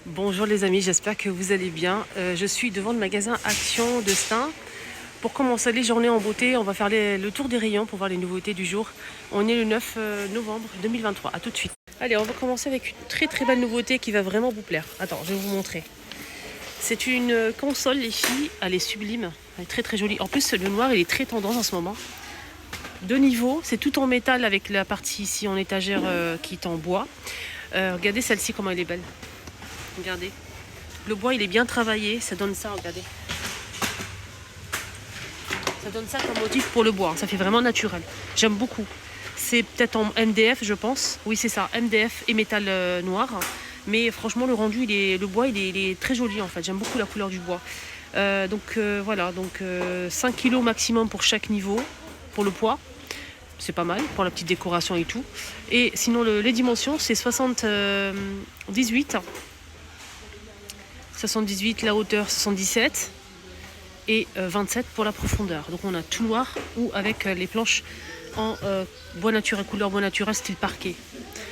Bonjour les amis, j'espère que vous allez bien. Je suis devant le magasin Action de Stein. Pour commencer les journées en beauté, on va faire le tour des rayons pour voir les nouveautés du jour. On est le 9 novembre 2023, à tout de suite. Allez, on va commencer avec une très belle nouveauté qui va vraiment vous plaire. Attends, je vais vous montrer. C'est une console les filles, elle est sublime, elle est très jolie. En plus le noir il est très tendance en ce moment. Deux niveaux, c'est tout en métal avec la partie ici en étagère qui est en bois. Regardez celle-ci comment elle est belle. Regardez. Le bois, il est bien travaillé. Ça donne ça, regardez. Ça donne ça comme motif pour le bois. Ça fait vraiment naturel. J'aime beaucoup. C'est peut-être en MDF, je pense. Oui, c'est ça. MDF et métal noir. Mais franchement, le rendu, le bois, il est très joli, en fait. J'aime beaucoup la couleur du bois. Voilà. 5 kg maximum pour chaque niveau. Pour le poids. C'est pas mal. Pour la petite décoration et tout. Et sinon, les dimensions, c'est 78. 78, la hauteur 77 et 27 pour la profondeur. Donc on a tout noir ou avec les planches en bois naturel, couleur bois naturel style parquet.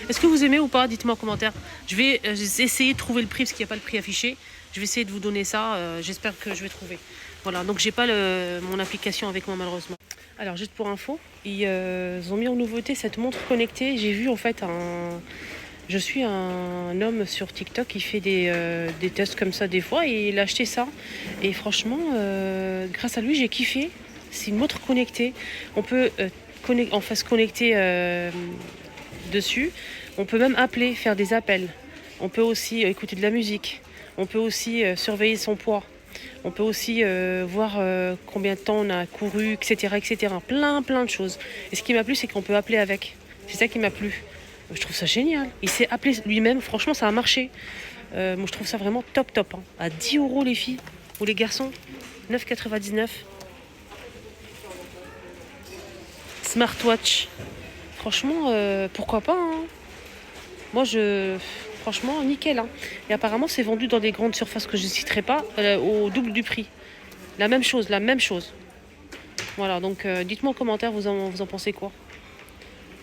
Est-ce que vous aimez ou pas? Dites-moi en commentaire. Je vais essayer de trouver le prix parce qu'il n'y a pas le prix affiché. Je vais essayer de vous donner ça. J'espère que je vais trouver. Voilà, donc j'ai pas mon application avec moi malheureusement. Alors juste pour info, ils ont mis en nouveauté cette montre connectée. J'ai vu en fait Je suis un homme sur TikTok qui fait des tests comme ça des fois et il a acheté ça. Et franchement, grâce à lui, j'ai kiffé. C'est une montre connectée. On peut se connecter dessus. On peut même appeler, faire des appels. On peut aussi écouter de la musique. On peut aussi surveiller son poids. On peut aussi voir combien de temps on a couru, etc. Plein de choses. Et ce qui m'a plu, c'est qu'on peut appeler avec. C'est ça qui m'a plu. Je trouve ça génial. Il s'est appelé lui-même. Franchement, ça a marché. Moi, je trouve ça vraiment top. Hein. À 10 € les filles ou les garçons. 9,99 €. Smartwatch. Franchement, pourquoi pas. Hein. Moi, franchement, nickel. Hein. Et apparemment, c'est vendu dans des grandes surfaces que je ne citerai pas au double du prix. La même chose. Voilà, donc dites-moi en commentaire, vous en pensez quoi.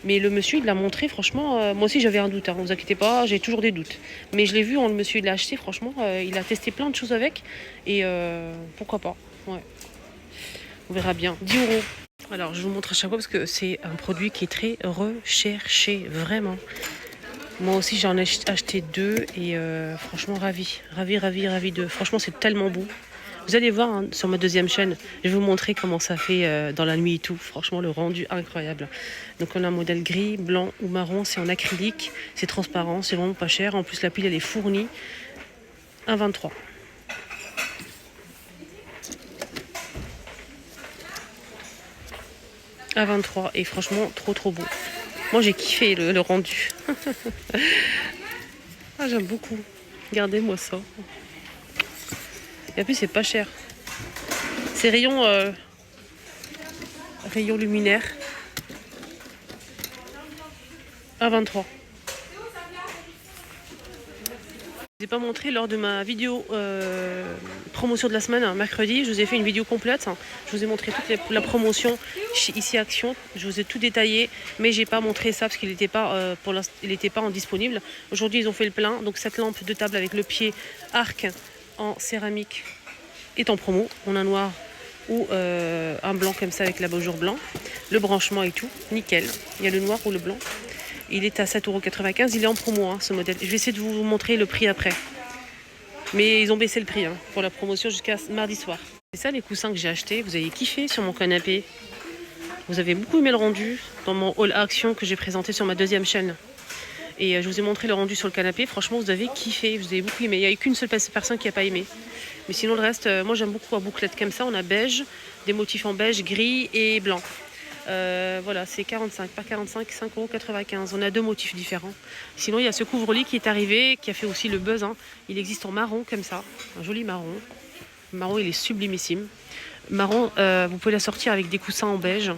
Mais le monsieur, il l'a montré, franchement, moi aussi j'avais un doute, hein, ne vous inquiétez pas, j'ai toujours des doutes. Mais je l'ai vu, le monsieur, il l'a acheté, franchement, il a testé plein de choses avec, et pourquoi pas, ouais. On verra bien. 10 €. Alors, je vous montre à chaque fois parce que c'est un produit qui est très recherché, vraiment. Moi aussi, j'en ai acheté 2 et franchement, ravi de. Franchement, c'est tellement beau. Vous allez voir hein, sur ma deuxième chaîne, je vais vous montrer comment ça fait dans la nuit et tout. Franchement, le rendu incroyable. Donc on a un modèle gris, blanc ou marron, c'est en acrylique, c'est transparent, c'est vraiment pas cher. En plus, la pile, elle est fournie. 1,23 €. À 23 et franchement, trop beau. Moi, j'ai kiffé le rendu. Ah, j'aime beaucoup. Regardez-moi ça. Et en plus, c'est pas cher. C'est rayon luminaire. À 23. Je vous ai pas montré lors de ma vidéo promotion de la semaine, hein, mercredi. Je vous ai fait une vidéo complète. Hein. Je vous ai montré toute la promotion ici Action. Je vous ai tout détaillé, mais j'ai pas montré ça parce qu'il n'était pas en disponible. Aujourd'hui, ils ont fait le plein. Donc cette lampe de table avec le pied arc en céramique est en promo. On a un noir ou un blanc comme ça avec l'abat-jour blanc. Le branchement et tout, nickel. Il y a le noir ou le blanc. Il est à 7,95 €. Il est en promo, hein, ce modèle. Je vais essayer de vous montrer le prix après. Mais ils ont baissé le prix hein, pour la promotion jusqu'à mardi soir. C'est ça les coussins que j'ai achetés. Vous avez kiffé sur mon canapé. Vous avez beaucoup aimé le rendu dans mon haul action que j'ai présenté sur ma deuxième chaîne. Et je vous ai montré le rendu sur le canapé. Franchement, vous avez kiffé. Vous avez beaucoup aimé. Il n'y a eu qu'une seule personne qui n'a pas aimé. Mais sinon, le reste, moi j'aime beaucoup à bouclette comme ça. On a beige, des motifs en beige, gris et blanc. Voilà, c'est 45, pas 45, 5,95 €. On a 2 motifs différents. Sinon, il y a ce couvre-lit qui est arrivé, qui a fait aussi le buzz. Hein. Il existe en marron, comme ça. Un joli marron. Le marron, il est sublimissime. Marron, vous pouvez la sortir avec des coussins en beige.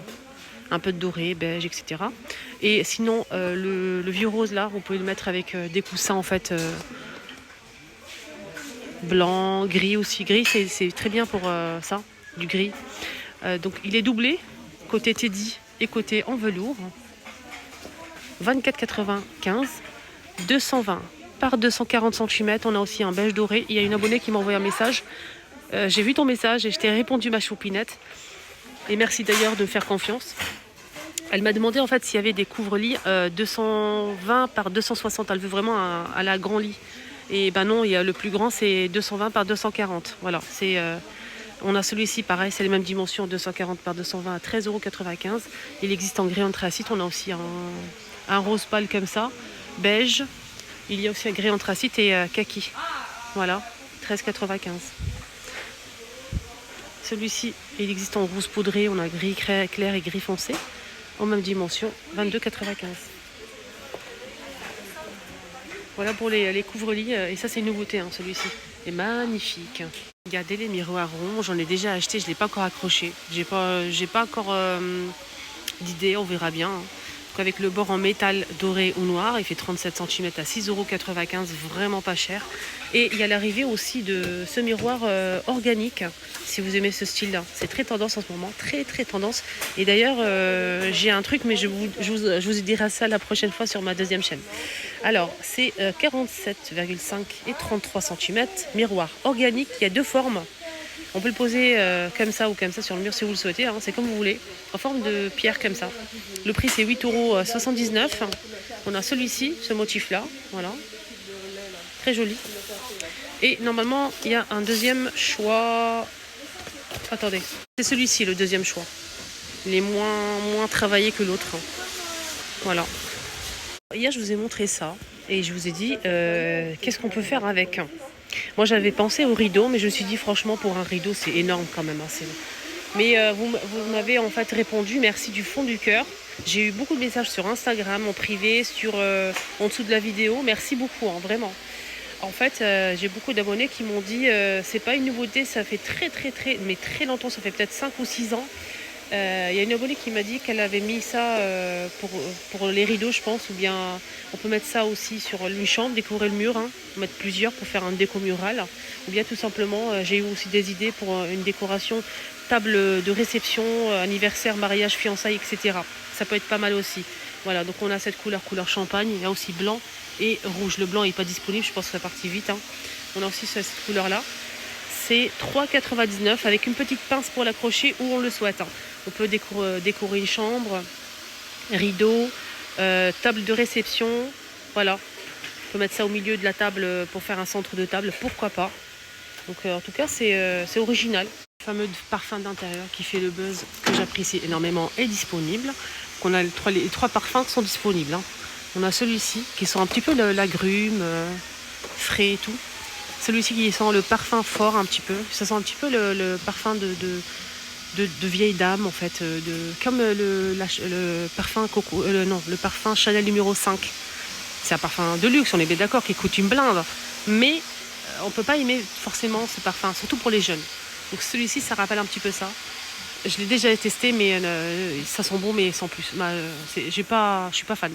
Un peu de doré, beige, etc. Et sinon, le vieux rose, là, vous pouvez le mettre avec des coussins, en fait, blanc, gris aussi. Gris, c'est très bien pour ça, du gris. Donc, il est doublé. Côté Teddy et côté en velours. 24,95, 220 par 240 cm. On a aussi un beige doré. Il y a une abonnée qui m'a envoyé un message. J'ai vu ton message et je t'ai répondu, ma choupinette. Et merci d'ailleurs de me faire confiance. Elle m'a demandé en fait s'il y avait des couvre-lits 220 par 260. Elle veut vraiment à la grand lit. Et ben non, il y a le plus grand, c'est 220 par 240. Voilà, on a celui-ci, pareil, c'est les mêmes dimensions, 240 par 220 à 13,95 €. Il existe en gris anthracite. On a aussi un rose pâle comme ça, beige. Il y a aussi un gris anthracite et kaki. Voilà, 13,95 €. Celui-ci, il existe en rose poudré. On a gris clair et gris foncé. En même dimension, 22,95 €. Voilà pour les couvre-lits. Et ça, c'est une nouveauté, hein, celui-ci. Il est magnifique. Regardez les miroirs ronds. J'en ai déjà acheté. Je ne l'ai pas encore accroché. J'ai pas encore d'idée. On verra bien. Hein. Donc, avec le bord en métal doré ou noir, il fait 37 cm à 6,95 €. Vraiment pas cher. Et il y a l'arrivée aussi de ce miroir organique. Si vous aimez ce style-là. C'est très tendance en ce moment. Très, très tendance. Et d'ailleurs, j'ai un truc, mais je vous dirai ça la prochaine fois sur ma deuxième chaîne. Alors, c'est 47,5 et 33 cm. Miroir organique. Il y a deux formes. On peut le poser comme ça ou comme ça sur le mur si vous le souhaitez. Hein. C'est comme vous voulez. En forme de pierre comme ça. Le prix, c'est 8,79 €. On a celui-ci, ce motif-là. Voilà. Très joli. Et normalement, il y a un deuxième choix. Attendez. C'est celui-ci, le deuxième choix. Il est moins travaillé que l'autre. Voilà. Hier, je vous ai montré ça. Et je vous ai dit, qu'est-ce qu'on peut faire avec ? Moi, j'avais pensé au rideau, mais je me suis dit, franchement, pour un rideau, c'est énorme quand même. Hein, mais vous m'avez en fait répondu, merci du fond du cœur. J'ai eu beaucoup de messages sur Instagram, en privé, en dessous de la vidéo. Merci beaucoup, hein, vraiment. En fait, j'ai beaucoup d'abonnés qui m'ont dit, c'est pas une nouveauté, ça fait mais très longtemps, ça fait peut-être 5 ou 6 ans. Il y a une abonnée qui m'a dit qu'elle avait mis ça pour les rideaux, je pense, ou bien on peut mettre ça aussi sur une chambre, décorer le mur, hein, mettre plusieurs pour faire un déco mural, ou bien tout simplement, j'ai eu aussi des idées pour une décoration, table de réception, anniversaire, mariage, fiançailles, etc. Ça peut être pas mal aussi. Voilà, donc on a cette couleur champagne, il y a aussi blanc et rouge. Le blanc n'est pas disponible, je pense que ça partit vite. Hein. On a aussi cette couleur-là. C'est 3,99 € avec une petite pince pour l'accrocher où on le souhaite. Hein. On peut décorer une chambre, rideau, table de réception. Voilà. On peut mettre ça au milieu de la table pour faire un centre de table. Pourquoi pas. Donc en tout cas, c'est original. Le fameux parfum d'intérieur qui fait le buzz que j'apprécie énormément est disponible. Donc, on a les trois parfums qui sont disponibles. Hein. On a celui-ci qui sent un petit peu l'agrume, frais et tout. Celui-ci qui sent le parfum fort un petit peu. Ça sent un petit peu le parfum de vieille dame en fait. Comme le parfum Coco, le parfum Chanel numéro 5. C'est un parfum de luxe, on est bien d'accord, qui coûte une blinde. Mais on ne peut pas aimer forcément ce parfum, surtout pour les jeunes. Donc celui-ci, ça rappelle un petit peu ça. Je l'ai déjà testé, mais ça sent bon, mais sans plus. Je ne suis pas fan.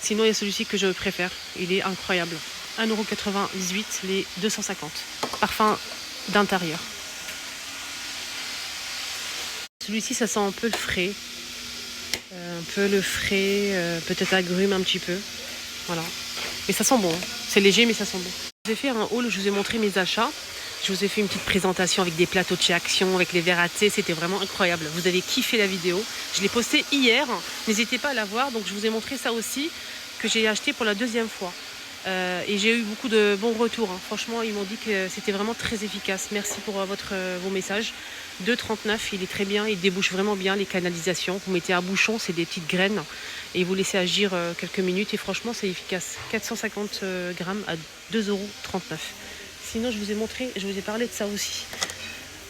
Sinon, il y a celui-ci que je préfère. Il est incroyable. 1,98 €, les 250. Parfum d'intérieur. Celui-ci, ça sent un peu le frais. Peut-être agrume un petit peu. Voilà. Mais ça sent bon. Hein. C'est léger, mais ça sent bon. J'ai fait un haul, je vous ai montré mes achats. Je vous ai fait une petite présentation avec des plateaux de chez Action, avec les verres à thé. C'était vraiment incroyable. Vous avez kiffé la vidéo. Je l'ai postée hier. N'hésitez pas à la voir. Donc, je vous ai montré ça aussi, que j'ai acheté pour la deuxième fois. Et j'ai eu beaucoup de bons retours. Hein. Franchement, ils m'ont dit que c'était vraiment très efficace. Merci pour vos messages. 2,39 €, il est très bien. Il débouche vraiment bien les canalisations. Vous mettez à bouchon, c'est des petites graines. Et vous laissez agir quelques minutes. Et franchement, c'est efficace. 450 grammes à 2,39 €. Sinon, je vous ai parlé de ça aussi.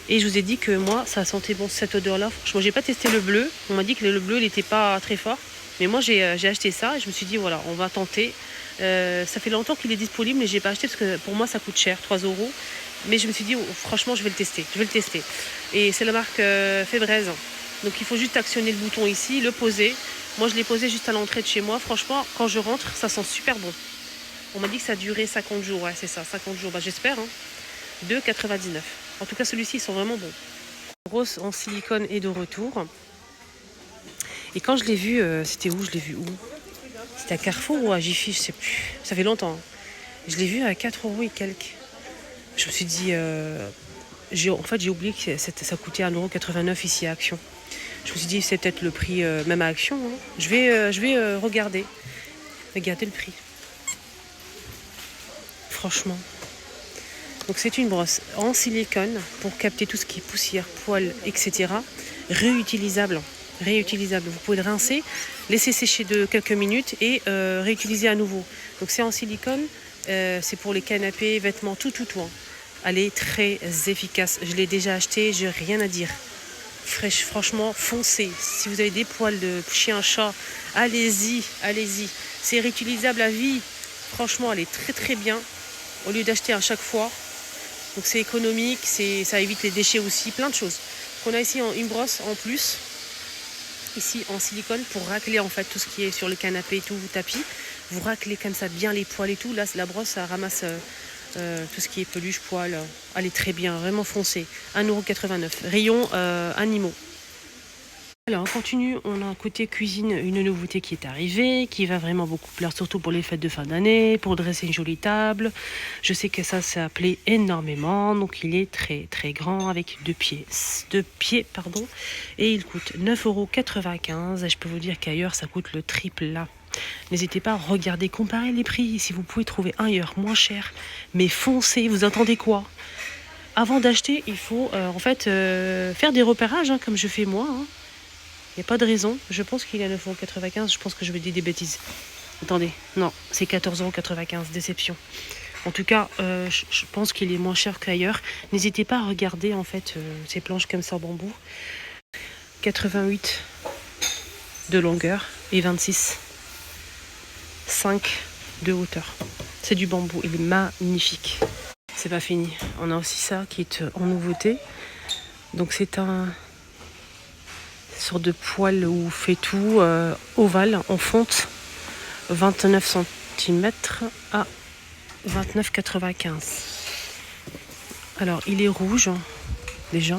Et je vous ai dit que moi, ça sentait bon cette odeur-là. Franchement, j'ai pas testé le bleu. On m'a dit que le bleu, il n'était pas très fort. Mais moi, j'ai acheté ça et je me suis dit, voilà, on va tenter. Ça fait longtemps qu'il est disponible, mais je n'ai pas acheté parce que pour moi, ça coûte cher, 3 €. Mais je me suis dit, oh, franchement, je vais le tester. Et c'est la marque Febreze. Donc, il faut juste actionner le bouton ici, le poser. Moi, je l'ai posé juste à l'entrée de chez moi. Franchement, quand je rentre, ça sent super bon. On m'a dit que ça durait 50 jours. Ouais, c'est ça, 50 jours. Bah, j'espère. Hein. 2,99 €. En tout cas, celui-ci, ils sont vraiment bons. Rose en silicone est de retour. Et quand je l'ai vu, c'était où ? Je l'ai vu où ? C'était à Carrefour ou à Jiffy, je sais plus. Ça fait longtemps. Hein. Je l'ai vu à 4 euros et quelques. Je me suis dit, en fait j'ai oublié que ça coûtait 1,89 € ici à Action. Je me suis dit c'est peut-être le prix même à Action. Hein. Je vais regarder le prix. Franchement. Donc c'est une brosse en silicone pour capter tout ce qui est poussière, poils, etc. Réutilisable. Réutilisable. Vous pouvez le rincer, laisser sécher de quelques minutes et réutiliser à nouveau. Donc c'est en silicone, c'est pour les canapés, vêtements, tout. Hein. Elle est très efficace. Je l'ai déjà acheté, j'ai rien à dire. Fraîche, franchement, foncez. Si vous avez des poils de chien, chat, allez-y. C'est réutilisable à vie. Franchement, elle est très bien. Au lieu d'acheter à chaque fois. Donc c'est économique, ça évite les déchets aussi, plein de choses. On a ici une brosse en plus, ici en silicone pour racler en fait tout ce qui est sur le canapé, tout tapis. Vous raclez comme ça bien les poils et tout. Là la brosse ça ramasse tout ce qui est peluche, poils. Elle est très bien, vraiment foncée. 1,89 €. Rayon animaux. Alors on continue, on a un côté cuisine, une nouveauté qui est arrivée, qui va vraiment beaucoup plaire, surtout pour les fêtes de fin d'année, pour dresser une jolie table. Je sais que ça plaît énormément, donc il est très grand avec deux pieds, et il coûte 9,95 €. Et je peux vous dire qu'ailleurs ça coûte le triple là. N'hésitez pas à regarder, comparer les prix, si vous pouvez trouver ailleurs moins cher, mais foncez, vous attendez quoi? Avant d'acheter, il faut faire des repérages, hein, comme je fais moi, hein. Il n'y a pas de raison. Je pense qu'il est à 9,95 €. Je pense que je vais dire des bêtises. Attendez. Non, c'est 14,95 €. Déception. En tout cas, je pense qu'il est moins cher qu'ailleurs. N'hésitez pas à regarder en fait ces planches comme ça en bambou. 88 de longueur et 26. 5 de hauteur. C'est du bambou. Il est magnifique. C'est pas fini. On a aussi ça qui est en nouveauté. Donc c'est un sorte de poêle où fait tout ovale en fonte, 29 cm à 29,95 €. Alors il est rouge déjà.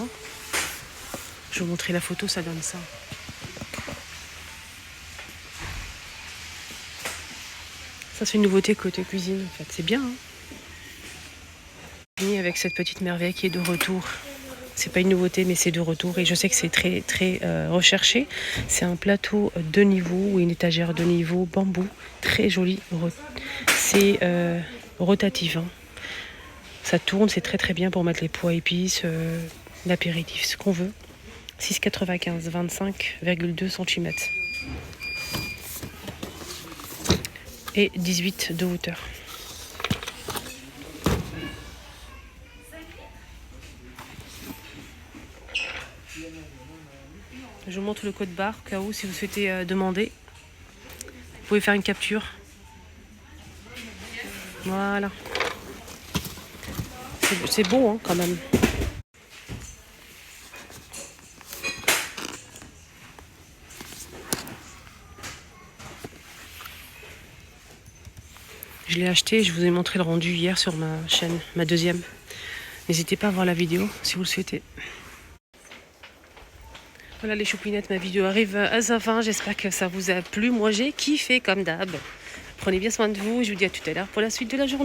Je vais vous montrer la photo, ça donne ça. Ça c'est une nouveauté côté cuisine en fait, c'est bien. Hein, fini avec cette petite merveille qui est de retour. C'est pas une nouveauté, mais c'est de retour et je sais que c'est très recherché. C'est un plateau de niveau ou une étagère de niveau bambou, très joli. C'est rotatif. Hein. Ça tourne, c'est très bien pour mettre les pois épices, l'apéritif, ce qu'on veut. 6,95 €, 25,2 cm. Et 18 de hauteur. Je vous montre le code barre, au cas où, si vous souhaitez demander. Vous pouvez faire une capture. Voilà. C'est beau, hein, quand même. Je l'ai acheté, je vous ai montré le rendu hier sur ma chaîne, ma deuxième. N'hésitez pas à voir la vidéo, si vous le souhaitez. Voilà les choupinettes, ma vidéo arrive à sa fin. J'espère que ça vous a plu. Moi, j'ai kiffé comme d'hab. Prenez bien soin de vous. Je vous dis à tout à l'heure pour la suite de la journée.